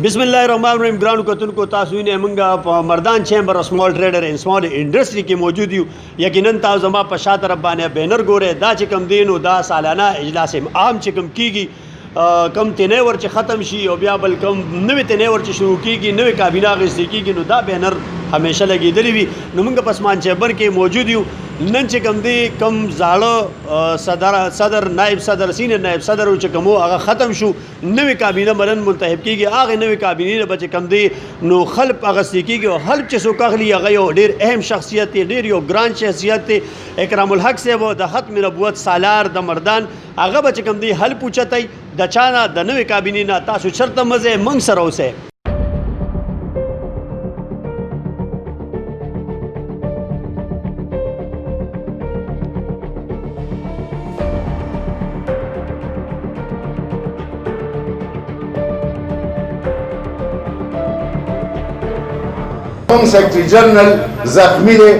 बिस्मिल्लाहिर्रहमानिर्रहीम ग्राउंड कतन को तासुन मंगा Mardan chamber small trader and small industry के मौजूद यू यकीनन ताजमा पशा तरफ बाने बैनर गोरे दा चिकम दिन दा सालाना इजलास आम चिकम कीगी कम तने वर्च ख़त्म शी और बिया बल कम नवे तने वर्च शुरू की नवे काबीना गस्ती की नु दा बैनर हमेशा लगी दली भी नुमंग पसमान चैम्बर के मौजूद यू नन चिकम दी कम जाड़ो सदर नायब सदर सीनियर नायब सदर चकमो आगा ख़त्म शू नवे काबीना बनन मुंतहब की आगे नवे काबीना बच कम दी नो खल्प अगस्ती की हल्प चसो कगली अगयो ढेर अहम शख्सियत ढेर यो ग्रांड शख्सियत इकरामुल हक से वो द खत्म नबुवत सालार द मर्दान आगा बच कम दी हल पूछतई द चाना द नवे काबीना तासु शर्त मजे मंग सरो से सेक्रेटरी जनरल जख्मी दे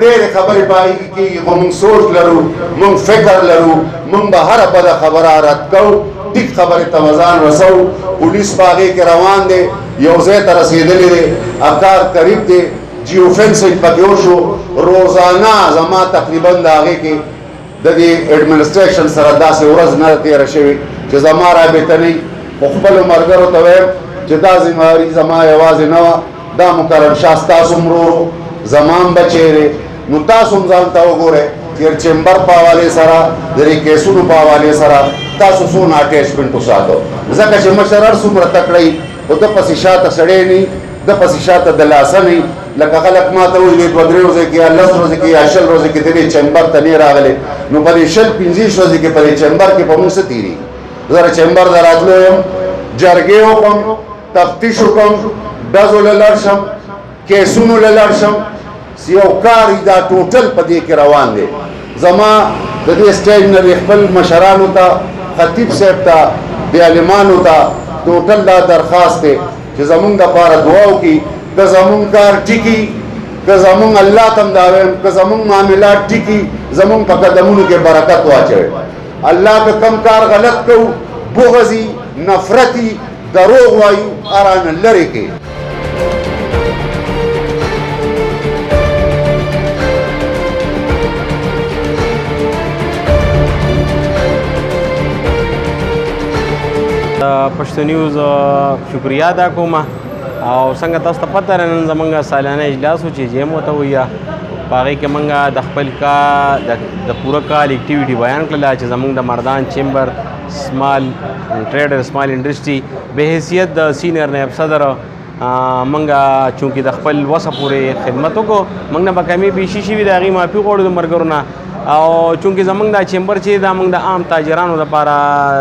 ढेर खबर पाई कि मुंग सोच लरू मुंग फिक्र लरू मुंग बहर बद खबर रद कौ टिक खबर तवजान रसौ पुलिस पागे के रवान दे योजे तरसीदली दे अकार करीब दे जियो फेंसिंग पक्योशो रोजाना जमा तकरीबन दागे के ददी एडमिनिस्ट्रेशन सरदा से उरज न तेर शवी कि जमा राबतनी मुखबल मरगर तवे जदा जिम्मेवारी जमा आवाज नवा दा मुकरर शास्ता सुमरो जमान बचेरे मुता सुमजानता वगोरे कि चेंबर पावाले सरा दरी केसुनु पावाले सरा तासु सोन अटैचमेंट उसातो जका che मशरर सुमर तकड़ई ओ द पसिशात सड़ेनी द पसिशात दलासनी लका खलक मा तो ये बदरे रोजे के अल्लाह रोजे के अशल रोजे के तेरे चेंबर तने रागले नु परिशल पिंजीश रोजे के परे चेंबर के पमुस तीरी जरा चेंबर दराजलो जरगे हुकम तफ्तीश हुकम दजोल लर्शम केसुनु लर्शम सियोकारी दा टोटल पदे के रवान दे जमा दे स्टेज न रिखबल मशरान होता खतीब साहब ता बेअलिमान होता टोटल दा दरखास्त है कि जमुन दा पारा दुआओं की क जमुन कार टिकी क जमुन अल्लाह तम दावे क जमुन मामलात टिकी जमुन पकदमुन के बरकत वाचे अल्लाह के कम कार गलत को बुग़ज़ी नफरती दरोग वायु आरान लरे के पश्तो न्यूज़ शुक्रिया अदा कोमा और संग तस पता नन जमंगा सालाना इजलास हो जेम होता हुआ पागे के मंगा दखपल का द पूरा काल एक्टिविटी बयान कला जमंग द Mardan chamber small trader small industry बेहैसियत द सीनियर नायब सदर मंगा चूँकि दखपल वस पूरे खिदमतों को मंगना बकामी बीशीशी भी दागी माफी कोड़ मरगरना और चूँकि जमंग दा चेंबर चे दा मंग दा आम ताजरान दा पारा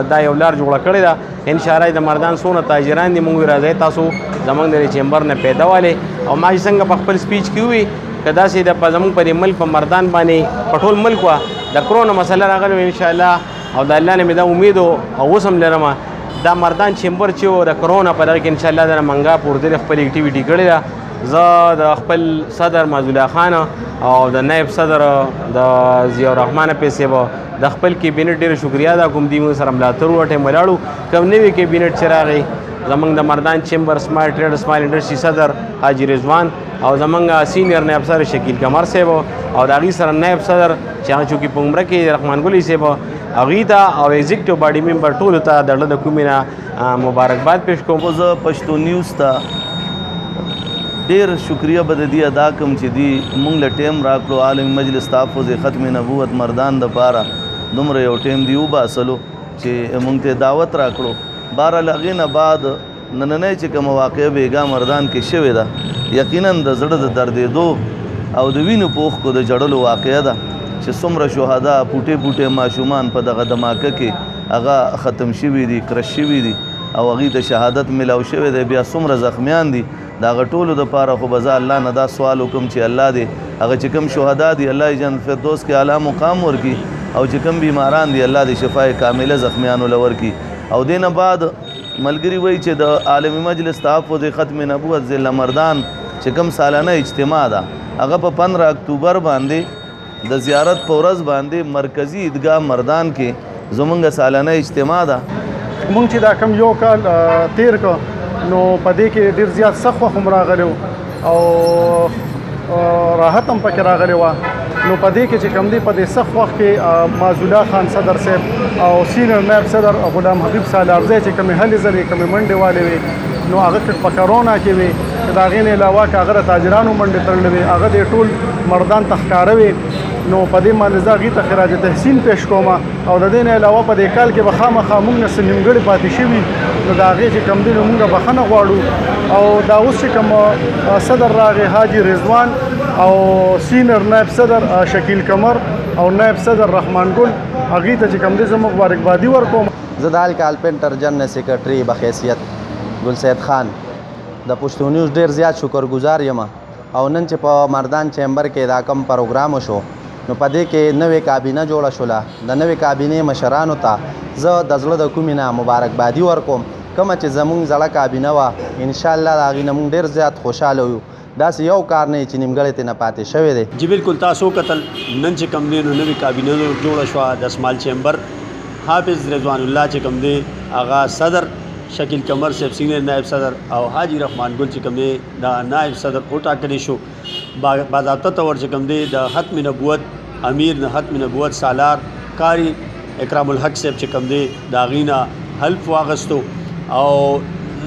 दा यवलार जोड़ा करे दा इंशाल्लाह द मर्दान सोना ताजरान दी मंग राजे तासो जमंग दे चेंबर ने पैदा वाले और माजी संग पखपल स्पीच की हुई कदा से द जमंग पर मल पर मर्दान बाने पठोल मल को द कोरोना मसला रागल इंशाल्लाह और द अल्लाह ने मेदा उम्मीद हो और वो समझ रमा द मर्दान चेंबर चे द कोरोना पर कि इंशाल्लाह द मंगा पूर दिन खपल एक्टिविटी करे दा ज़ द खपल सदर मजुला खान और द नायब सदर द जिया रहमान पैसे वो द खपल कैबिनेट ढेर शुक्रिया अदा कुम दी मुझे सरमला तरु अठे मलाड़ू कम नवी कैबिनेट चरा गई जमंग द Mardan chamber small trade small industry सदर हाजी रिजवान और जमंग सीनियर नायब सदर शकील कमर से वो और आगी सर नायब सदर चाह चूँकि पुमरा के रहमान गुली से वो अगीता और एग्जीक्यूटिव बॉडी मेंबर टोल होता दर्द दकुमिना मुबारकबाद पेश को पश्तो न्यूज़ था ढेर शुक्रिया बदी अदा कम दी मुंग टेम राकलो आलमी मजलिस ताफ़ुज़ ख़त्म नबूवत मर्दान द पारा दुमर यो टेम दी उबा सलो चे मुंग ते दावत राकलो बारह लगे न बाद नन्हे चे कम वाक़ बेगा मर्दान के शवे दा यकीनन द जड़ द दर्द दो और द विनु पोख को द जड़लो वाक़ दा चे सुमर शुहदा पुटे पुटे माशुमान पर दगा धमाके के अगा ख़त्म शवी दी क्रश शवी दी और अगी त शहादत मिलाव शवे दे बिया सुमर ज़ख्मियान दी दागा टोलो द पारा खो बजा अल्लाह नदा सवाल हुक्म चे अल्लाह दे अगर चिकम शुहदा दी अल्लाह जन फिरदौस के आला मुकाम वर की और चिकम बीमारान दी अल्लाह दी शफाए कामिल ज़ख्मियान लवर की और दिन बाद मलगरी वही चे द आलमी मजलिस ताफ़ुज़ ख़त्म नबूवत ज़िला मर्दान चिकम सालाना इज्तिमा दा अगर पर 15 अक्टूबर बांधे द ज़ियारत पौरस बांधे मरकज़ी ईदगाह मर्दान के ज़ुमंग सालाना इज्तिमा दा मुंग दा कम यो काल तेर को نو په دې کې ډېر زیات سخت وخت هم راغلی او راحت هم پکې راغلی وه. نو په دې کې چې کوم دی په دې سخت وخت کې معزولا خان صدر صاحب او سینر نائب صدر غلام حبیب سالارزی چې کومې هلې ځلې کومې منډې والې وې نو هغه په کرونا کې وې د هغې نه علاوه که هغه د تاجرانو منډې تړلې وې هغه د ټول مردان ته ښکاره وې. نو په دې باندې زه هغې ته خراج تحسین پیش کوم او د دې نه علاوه په دې کال کې به خامخا موږ نه څه نیمګړې پاتې شوي نو د هغې چې کوم دی نو موږ بخښنه غواړو. او دا اوس چې کوم صدر راغی حاجي رضوان او سینر نائب صدر شکیل قمر او نائب صدر رحمان ګل هغې ته چې کوم دی زه مبارکبادي ورکوم. زه د حال کارپنټر جنرال سیکرټري بحیثیت ګل سید خان د پښتو نیوز ډېر زیات شکرګزار یم او نن چې په مردان چیمبر کې دا کم پروګرام وشو نو په دې کې نوې کابینه جوړه شوله. د نوې کابینې مشرانو ته زه د زړه د کومې نه مبارکبادي ورکوم. کومه چې زمونږ زړه کابینه وه انشاءالله د هغې نه مونږ ډېر زیات خوشحاله یو. داسې یو کار نه چې نیمګړی ترې نه پاتې شوی دی. جی بالکل تاسو کتل نن چې کوم دی نو نوې کابینه جوړه شوه د اسمال چیمبر حافظ رضوان الله چې کوم دی هغه صدر شکیل قمر صاحب سینئر نائب صدر او حاجی رحمان ګل چې کوم دی د نائب صدر وټاکلی شو. باضابطه طور چې کوم دی د ختم نبوت امیر د ختم نبوت سالار قاری اکرام الحق صاحب چې کوم دی د هغې نه حلف واغستو او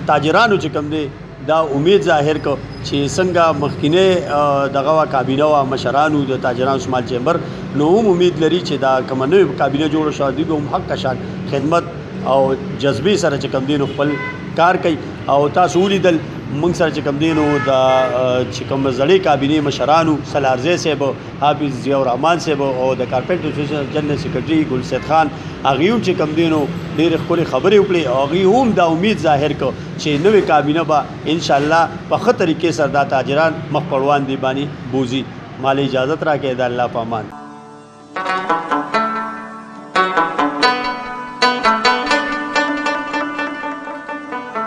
تاجرانو چې کوم دی دا امید ظاهر کو چې څنګه مخکینه دغه کابینه او مشرانو د تاجرانو شمال چیمبر نو هم امید لري چې دا کومه نوې کابینه جوړه شوه دوی به هم حق شان خدمت او جذبې سره چې کوم دی نو خپل کار کوي. او تاسو ولیدل موږ سره چې کوم دی نو د چې کوم زړې کابینې مشرانو سالارزی صاحب حافظ ضیاء الرحمن صاحب او د کارپنټر اسوسییشن جنرال سیکرټري ګل سید خان هغې هم چې کوم دی نو ډېرې ښکلې خبرې وکړې او هغې هم دا امید ظاهر کړ چې نوې کابینه به انشاءالله په ښه طریقې سره دا تاجران مخ په وړاندې باندې بوځي. مالی اجازت راکړئ د الله په امان.